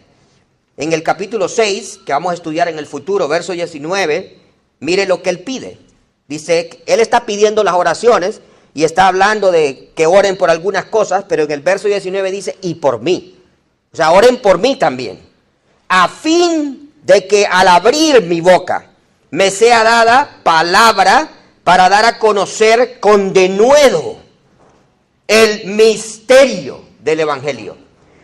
En el capítulo 6, que vamos a estudiar en el futuro, verso 19, mire lo que él pide. Dice, él está pidiendo las oraciones y está hablando de que oren por algunas cosas, pero en el verso 19 dice, y por mí. O sea, oren por mí también. A fin de que al abrir mi boca me sea dada palabra para dar a conocer con denuedo el misterio del Evangelio.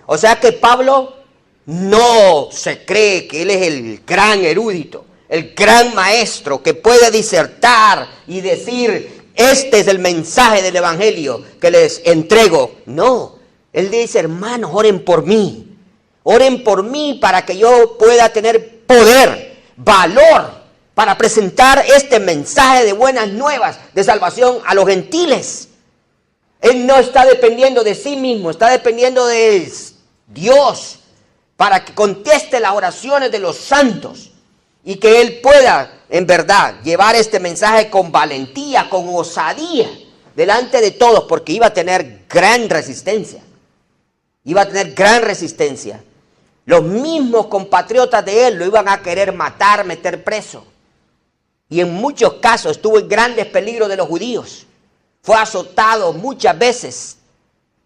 O sea que Pablo no se cree que él es el gran erudito, el gran maestro que puede disertar y decir, este es el mensaje del Evangelio que les entrego. No, él dice, hermanos, oren por mí para que yo pueda tener poder, valor, para presentar este mensaje de buenas nuevas, de salvación a los gentiles. Él no está dependiendo de sí mismo, está dependiendo de Dios, para que conteste las oraciones de los santos y que él pueda, en verdad, llevar este mensaje con valentía, con osadía, delante de todos, porque iba a tener gran resistencia. Los mismos compatriotas de él lo iban a querer matar, meter preso. Y en muchos casos estuvo en grandes peligros de los judíos. Fue azotado muchas veces.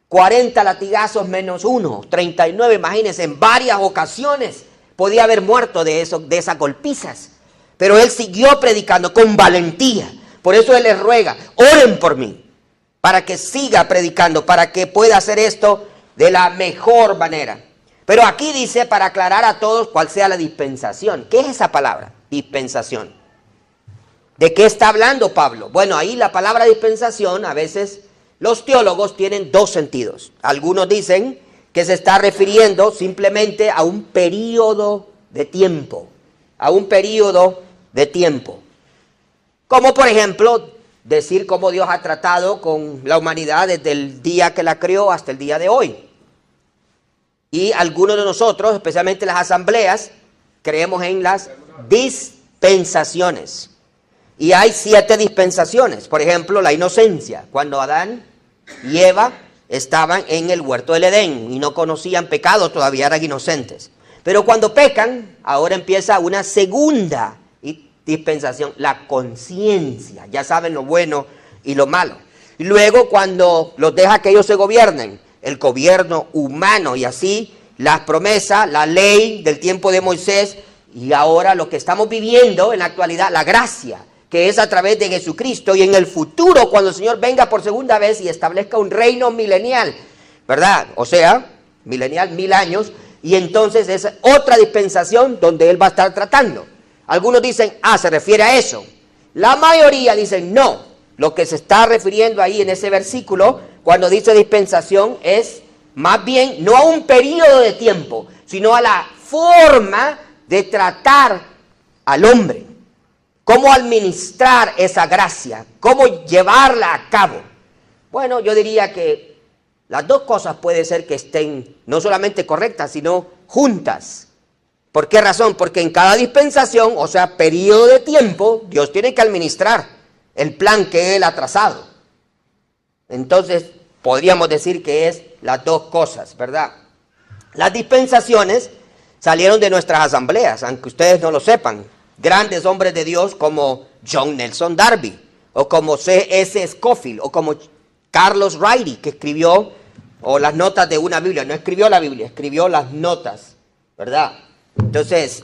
40 latigazos menos 1, 39, imagínense, en varias ocasiones podía haber muerto de esas golpizas. Pero él siguió predicando con valentía. Por eso él les ruega, oren por mí, para que siga predicando, para que pueda hacer esto de la mejor manera. Pero aquí dice, para aclarar a todos cuál sea la dispensación. ¿Qué es esa palabra? Dispensación. ¿De qué está hablando Pablo? Bueno, ahí la palabra dispensación a veces los teólogos tienen dos sentidos. Algunos dicen que se está refiriendo simplemente a un periodo de tiempo. Como por ejemplo, decir cómo Dios ha tratado con la humanidad desde el día que la creó hasta el día de hoy. Y algunos de nosotros, especialmente las asambleas, creemos en las dispensaciones. Y hay 7 dispensaciones. Por ejemplo, la inocencia. Cuando Adán y Eva estaban en el huerto del Edén y no conocían pecado, todavía eran inocentes. Pero cuando pecan, ahora empieza una segunda dispensación, la conciencia. Ya saben lo bueno y lo malo. Y luego cuando los deja que ellos se gobiernen, el gobierno humano y así las promesas, la ley del tiempo de Moisés y ahora lo que estamos viviendo en la actualidad, la gracia, que es a través de Jesucristo, y en el futuro, cuando el Señor venga por segunda vez y establezca un reino milenial, ¿verdad? O sea, milenial, 1000 años, y entonces es otra dispensación donde Él va a estar tratando. Algunos dicen, se refiere a eso. La mayoría dicen, no. Lo que se está refiriendo ahí en ese versículo, cuando dice dispensación, es más bien no a un periodo de tiempo, sino a la forma de tratar al hombre, cómo administrar esa gracia, cómo llevarla a cabo. Bueno, yo diría que las dos cosas puede ser que estén no solamente correctas, sino juntas. ¿Por qué razón? Porque en cada dispensación, o sea, periodo de tiempo, Dios tiene que administrar el plan que Él ha trazado. Entonces, podríamos decir que es las dos cosas, ¿verdad? Las dispensaciones salieron de nuestras asambleas, aunque ustedes no lo sepan. Grandes hombres de Dios como John Nelson Darby, o como C.S. Scofield, o como Carlos Riley, que escribió o las notas de una Biblia. No escribió la Biblia, escribió las notas, ¿verdad? Entonces,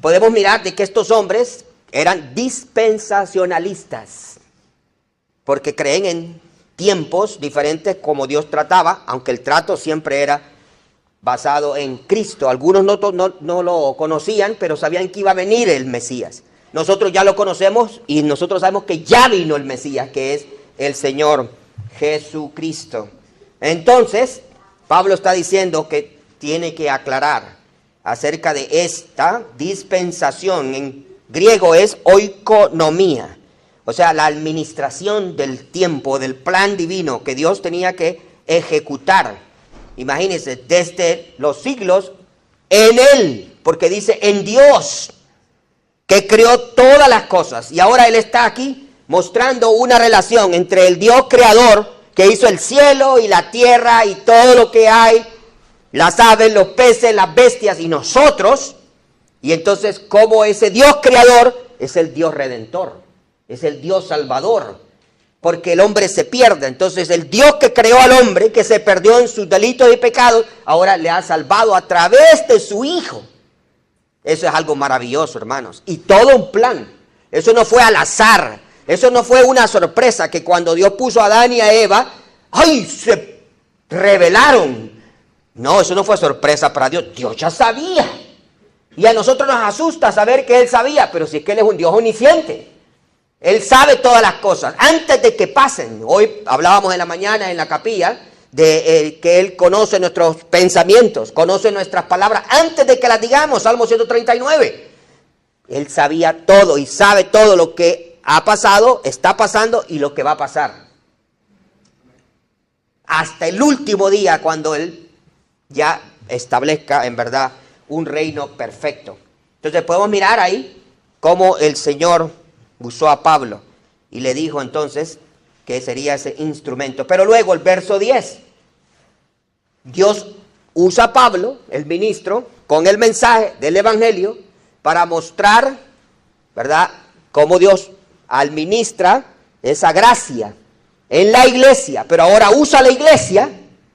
podemos mirar de que estos hombres eran dispensacionalistas, porque creen en tiempos diferentes como Dios trataba, aunque el trato siempre era basado en Cristo. Algunos no lo conocían, pero sabían que iba a venir el Mesías. Nosotros ya lo conocemos y nosotros sabemos que ya vino el Mesías, que es el Señor Jesucristo. Entonces, Pablo está diciendo que tiene que aclarar acerca de esta dispensación. En griego es oikonomía, o sea, la administración del tiempo, del plan divino que Dios tenía que ejecutar. Imagínense, desde los siglos en Él, porque dice en Dios, que creó todas las cosas. Y ahora Él está aquí mostrando una relación entre el Dios creador, que hizo el cielo y la tierra y todo lo que hay, las aves, los peces, las bestias y nosotros. Y entonces, como ese Dios creador es el Dios redentor, es el Dios salvador, porque el hombre se pierde. Entonces el Dios que creó al hombre, que se perdió en sus delitos y pecados, ahora le ha salvado a través de su Hijo. Eso es algo maravilloso, hermanos. Y todo un plan. Eso no fue al azar. Eso no fue una sorpresa que cuando Dios puso a Adán y a Eva, ¡ay!, se rebelaron. No, eso no fue sorpresa para Dios. Dios ya sabía. Y a nosotros nos asusta saber que Él sabía, pero si es que Él es un Dios omnisciente. Él sabe todas las cosas antes de que pasen. Hoy hablábamos en la mañana en la capilla de que Él conoce nuestros pensamientos, conoce nuestras palabras antes de que las digamos. Salmo 139. Él sabía todo y sabe todo lo que ha pasado, está pasando y lo que va a pasar. Hasta el último día, cuando Él ya establezca en verdad un reino perfecto. Entonces podemos mirar ahí cómo el Señor usó a Pablo y le dijo entonces que sería ese instrumento. Pero luego el verso 10, Dios usa a Pablo, el ministro, con el mensaje del evangelio para mostrar, ¿verdad?, cómo Dios administra esa gracia en la iglesia. Pero ahora usa la iglesia,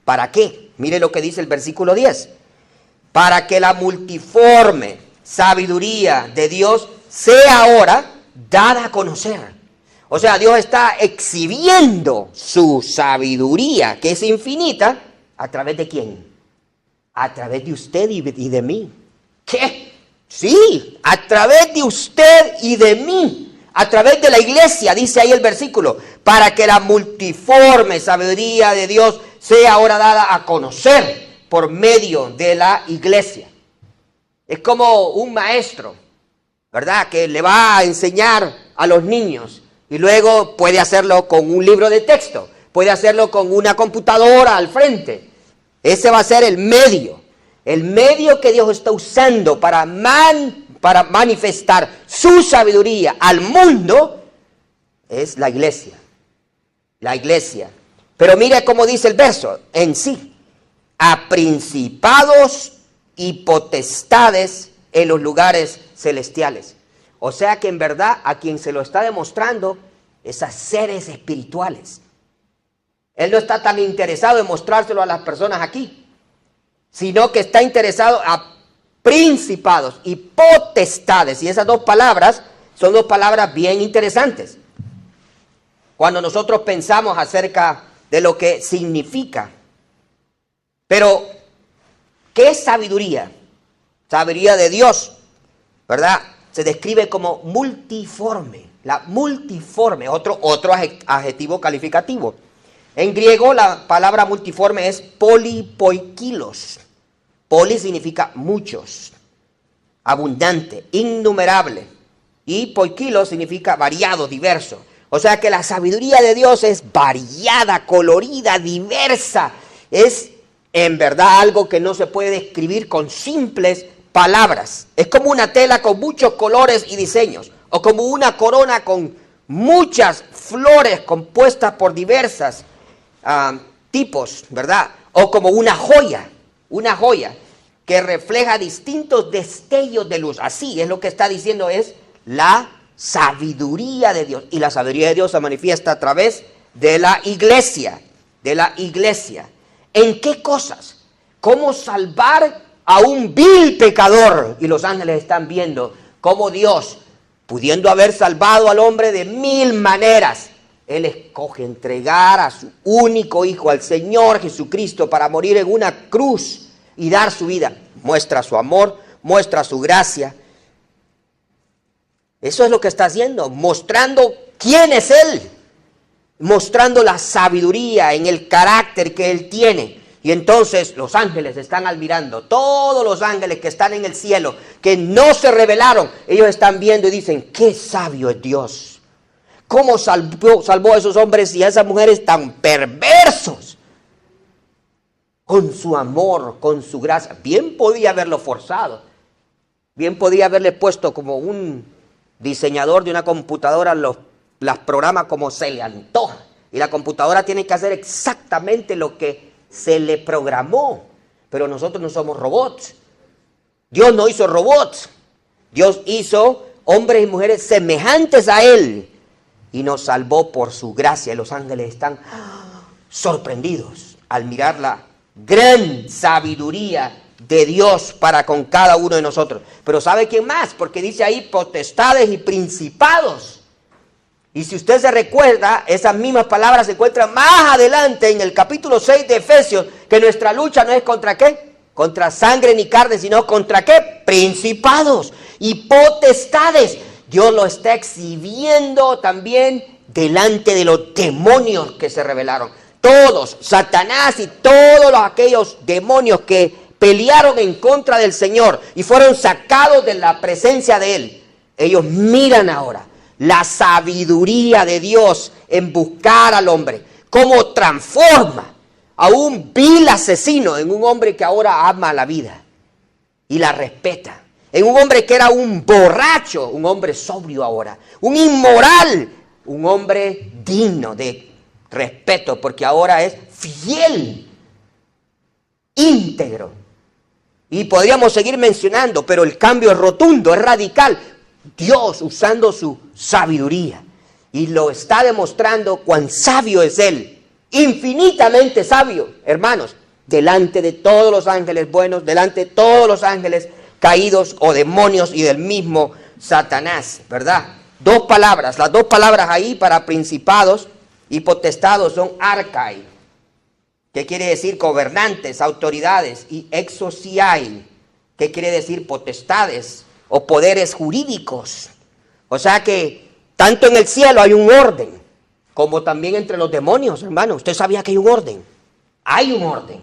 ¿para qué? Mire lo que dice el versículo 10. Para que la multiforme sabiduría de Dios sea ahora dada a conocer. O sea, Dios está exhibiendo su sabiduría, que es infinita, ¿a través de quién? A través de usted y de mí. ¿Qué? Sí, a través de usted y de mí. A través de la iglesia, dice ahí el versículo, para que la multiforme sabiduría de Dios sea ahora dada a conocer por medio de la iglesia. Es como un maestro, ¿verdad?, que le va a enseñar a los niños y luego puede hacerlo con un libro de texto, puede hacerlo con una computadora al frente. Ese va a ser el medio que Dios está usando para manifestar su sabiduría al mundo, es la iglesia. La iglesia. Pero mire cómo dice el verso en sí. A principados y potestades en los lugares celestiales. O sea que en verdad a quien se lo está demostrando es a seres espirituales. Él no está tan interesado en mostrárselo a las personas aquí, sino que está interesado a principados y potestades. Y esas dos palabras son dos palabras bien interesantes. Cuando nosotros pensamos acerca de lo que significa. Pero, ¿qué es sabiduría? Sabiduría de Dios, ¿verdad? Se describe como multiforme. La multiforme, otro adjetivo calificativo. En griego la palabra multiforme es polipoikilos. Poli significa muchos abundante, innumerable. Y poikilo significa variado, diverso. O sea que la sabiduría de Dios es variada, colorida, diversa. Es en verdad algo que no se puede describir con simples palabras. Es como una tela con muchos colores y diseños. O como una corona con muchas flores compuestas por diversas tipos, ¿verdad? O como una joya que refleja distintos destellos de luz. Así es lo que está diciendo, es la sabiduría de Dios. Y la sabiduría de Dios se manifiesta a través de la iglesia. ¿En qué cosas? ¿Cómo salvar a un vil pecador? Y los ángeles están viendo cómo Dios, pudiendo haber salvado al hombre de 1000 maneras, Él escoge entregar a su único Hijo, al Señor Jesucristo, para morir en una cruz y dar su vida. Muestra su amor, muestra su gracia. Eso es lo que está haciendo, mostrando quién es Él, mostrando la sabiduría en el carácter que Él tiene. Y entonces los ángeles están admirando, todos los ángeles que están en el cielo, que no se rebelaron, ellos están viendo y dicen, qué sabio es Dios. ¿Cómo salvó a esos hombres y a esas mujeres tan perversos? Con su amor, con su gracia. Bien podía haberlo forzado, bien podía haberle puesto como un diseñador de una computadora las programas como se le antoja. Y la computadora tiene que hacer exactamente lo que se le programó. Pero nosotros no somos robots. Dios no hizo robots. Dios hizo hombres y mujeres semejantes a Él. Y nos salvó por su gracia. Y los ángeles están sorprendidos al mirar la gran sabiduría de Dios para con cada uno de nosotros. Pero ¿sabe quién más? Porque dice ahí potestades y principados. Y si usted se recuerda, esas mismas palabras se encuentran más adelante en el capítulo 6 de Efesios, que nuestra lucha no es contra ¿qué? Contra sangre ni carne, sino contra ¿qué? Principados y potestades. Dios lo está exhibiendo también delante de los demonios que se rebelaron. Todos, Satanás y todos aquellos demonios que pelearon en contra del Señor y fueron sacados de la presencia de Él. Ellos miran ahora la sabiduría de Dios en buscar al hombre. Cómo transforma a un vil asesino en un hombre que ahora ama la vida y la respeta. En un hombre que era un borracho, un hombre sobrio ahora. Un inmoral, un hombre digno de respeto, porque ahora es fiel, íntegro. Y podríamos seguir mencionando, pero el cambio es rotundo, es radical. Dios usando su sabiduría. Y lo está demostrando cuán sabio es Él. Infinitamente sabio, hermanos. Delante de todos los ángeles buenos, delante de todos los ángeles caídos o demonios y del mismo Satanás, ¿verdad? Dos palabras, las dos palabras ahí para principados y potestados son arcai, que quiere decir gobernantes, autoridades, y exousiai, que quiere decir potestades o poderes jurídicos. O sea que tanto en el cielo hay un orden, como también entre los demonios, hermano. ¿Usted sabía que hay un orden? Hay un orden.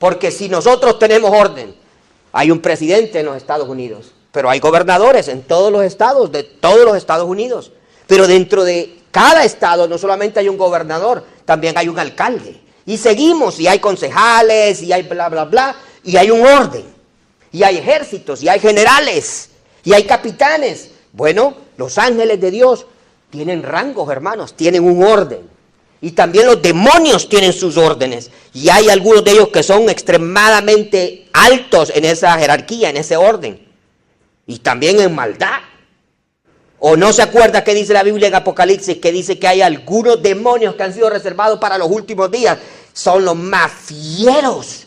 Porque si nosotros tenemos orden, hay un presidente en los Estados Unidos, pero hay gobernadores en todos los estados, de todos los Estados Unidos. Pero dentro de cada estado no solamente hay un gobernador, también hay un alcalde. Y seguimos, y hay concejales, y hay bla, bla, bla, y hay un orden. Y hay ejércitos, y hay generales, y hay capitanes. Bueno, los ángeles de Dios tienen rangos, hermanos, tienen un orden. Y también los demonios tienen sus órdenes. Y hay algunos de ellos que son extremadamente altos en esa jerarquía, en ese orden. Y también en maldad. ¿O no se acuerda qué dice la Biblia en Apocalipsis? Que dice que hay algunos demonios que han sido reservados para los últimos días. Son los más fieros.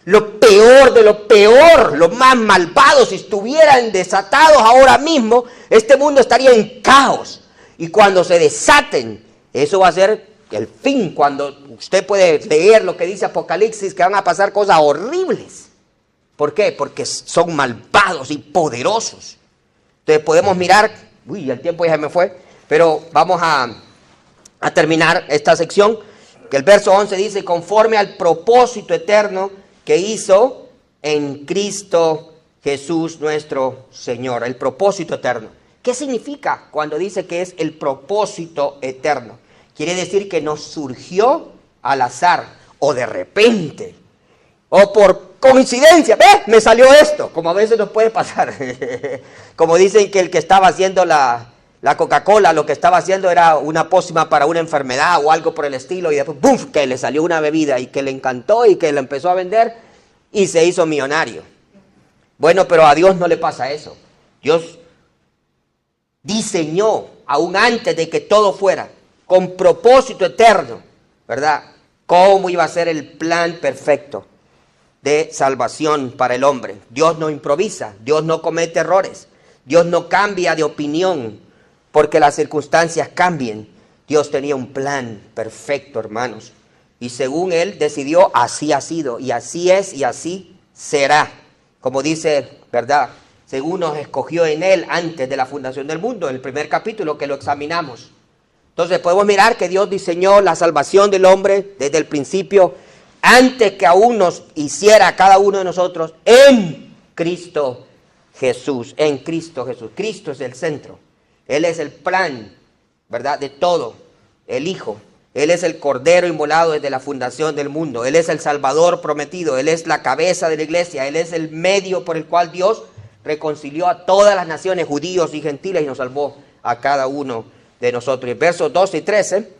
Lo peor de lo peor. Los más malvados. Si estuvieran desatados ahora mismo, este mundo estaría en caos. Y cuando se desaten, eso va a ser el fin. Cuando usted puede leer lo que dice Apocalipsis, que van a pasar cosas horribles. ¿Por qué? Porque son malvados y poderosos. Entonces podemos mirar, el tiempo ya se me fue, pero vamos a terminar esta sección, que el verso 11 dice, conforme al propósito eterno que hizo en Cristo Jesús nuestro Señor, el propósito eterno. ¿Qué significa cuando dice que es el propósito eterno? Quiere decir que no surgió al azar o de repente o por coincidencia. ¡Ve! Me salió esto, como a veces nos puede pasar. Como dicen que el que estaba haciendo la Coca-Cola, lo que estaba haciendo era una pócima para una enfermedad o algo por el estilo, y después ¡bum!, que le salió una bebida y que le encantó y que le empezó a vender y se hizo millonario. Bueno, pero a Dios no le pasa eso. Dios diseñó, aún antes de que todo fuera, con propósito eterno, ¿verdad?, cómo iba a ser el plan perfecto de salvación para el hombre. Dios no improvisa, Dios no comete errores, Dios no cambia de opinión porque las circunstancias cambien. Dios tenía un plan perfecto, hermanos, y según Él decidió, así ha sido, y así es, y así será. Como dice, ¿verdad?, según nos escogió en Él antes de la fundación del mundo, en el primer capítulo que lo examinamos. Entonces podemos mirar que Dios diseñó la salvación del hombre desde el principio, antes que aún nos hiciera a cada uno de nosotros en Cristo Jesús, en Cristo Jesús. Cristo es el centro, Él es el plan, ¿verdad?, de todo, el Hijo. Él es el Cordero inmolado desde la fundación del mundo, Él es el Salvador prometido, Él es la cabeza de la iglesia, Él es el medio por el cual Dios reconcilió a todas las naciones, judíos y gentiles, y nos salvó a cada uno de nosotros. Y versos 12 y 13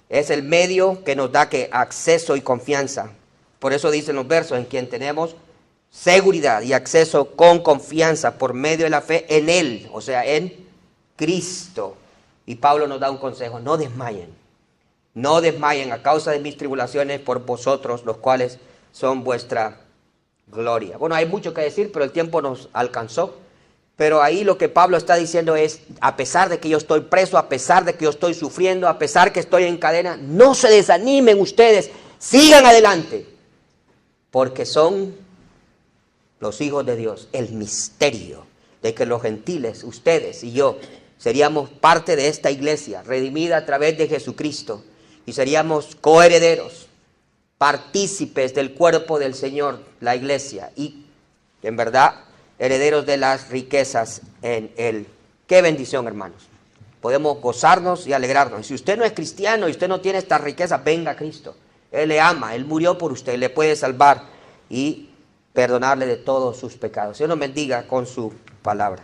es el medio que nos da acceso y confianza. Por eso dicen los versos, en quien tenemos seguridad y acceso con confianza por medio de la fe en Él, o sea, en Cristo. Y Pablo nos da un consejo: no desmayen, no desmayen a causa de mis tribulaciones por vosotros, los cuales son vuestra gloria. Bueno, hay mucho que decir, pero el tiempo nos alcanzó. Pero ahí lo que Pablo está diciendo es, a pesar de que yo estoy preso, a pesar de que yo estoy sufriendo, a pesar que estoy en cadena, no se desanimen ustedes, sigan adelante, porque son los hijos de Dios, el misterio de que los gentiles, ustedes y yo, seríamos parte de esta iglesia redimida a través de Jesucristo y seríamos coherederos, partícipes del cuerpo del Señor, la iglesia, y en verdad herederos de las riquezas en Él. Qué bendición, hermanos. Podemos gozarnos y alegrarnos. Y si usted no es cristiano y usted no tiene esta riqueza, venga a Cristo. Él le ama, Él murió por usted, le puede salvar y perdonarle de todos sus pecados. Dios nos bendiga con su palabra.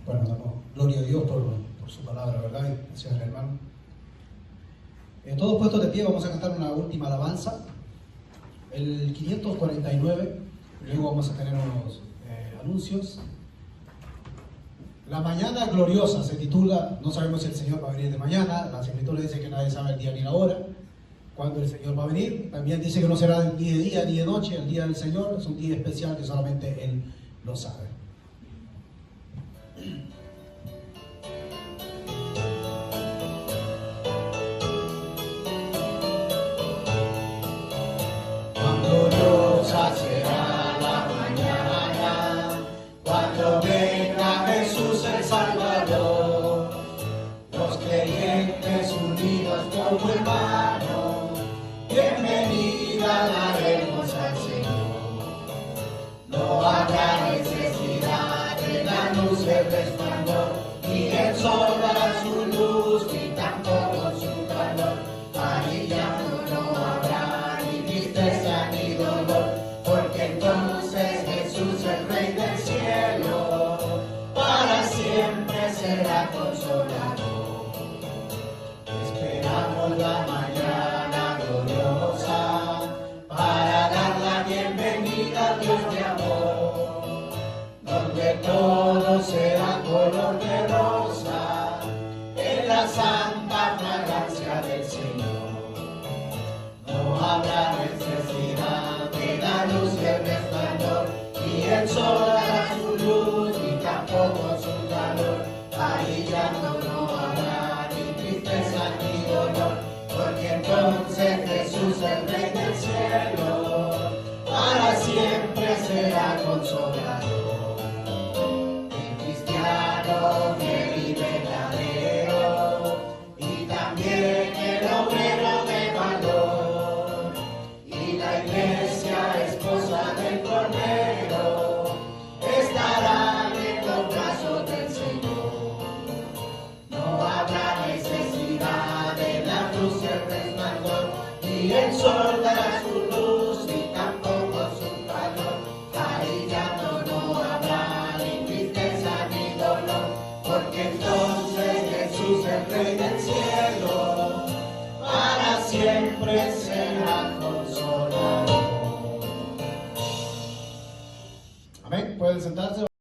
Bueno, damos gloria a Dios por su palabra, ¿verdad? Y gracias al hermano. Todos puestos de pie, vamos a cantar una última alabanza, el 549, luego vamos a tener unos anuncios. La mañana gloriosa se titula, no sabemos si el Señor va a venir de mañana, la Escritura dice que nadie sabe el día ni la hora, cuándo el Señor va a venir. También dice que no será ni de día ni de noche, el día del Señor es un día especial que solamente Él lo sabe. Gloriosa será la mañana, cuando venga Jesús el Salvador, los creyentes unidos como hermanos, bienvenida daremos al Señor. No habrá necesidad de la luz del resplandor, ni el sol dará su luz, ni tampoco su calor. Ahí ya no habrá ni tristeza ni dolor, porque entonces Jesús, el Rey del cielo, para siempre será consolador. Esperamos la mañana gloriosa para dar la bienvenida a Dios de amor, donde todo será color de rosa en la santa fragancia del Señor. No habrá necesidad de la luz del resplandor, ni el sol dará su luz, ni tampoco su calor. Ahí ya no habrá ni tristeza ni dolor, porque entonces Jesús, el Rey del cielo, para siempre será consolador. El cristiano Jesús el Rey del cielo, para siempre será consolador. Amén. Pueden sentarse.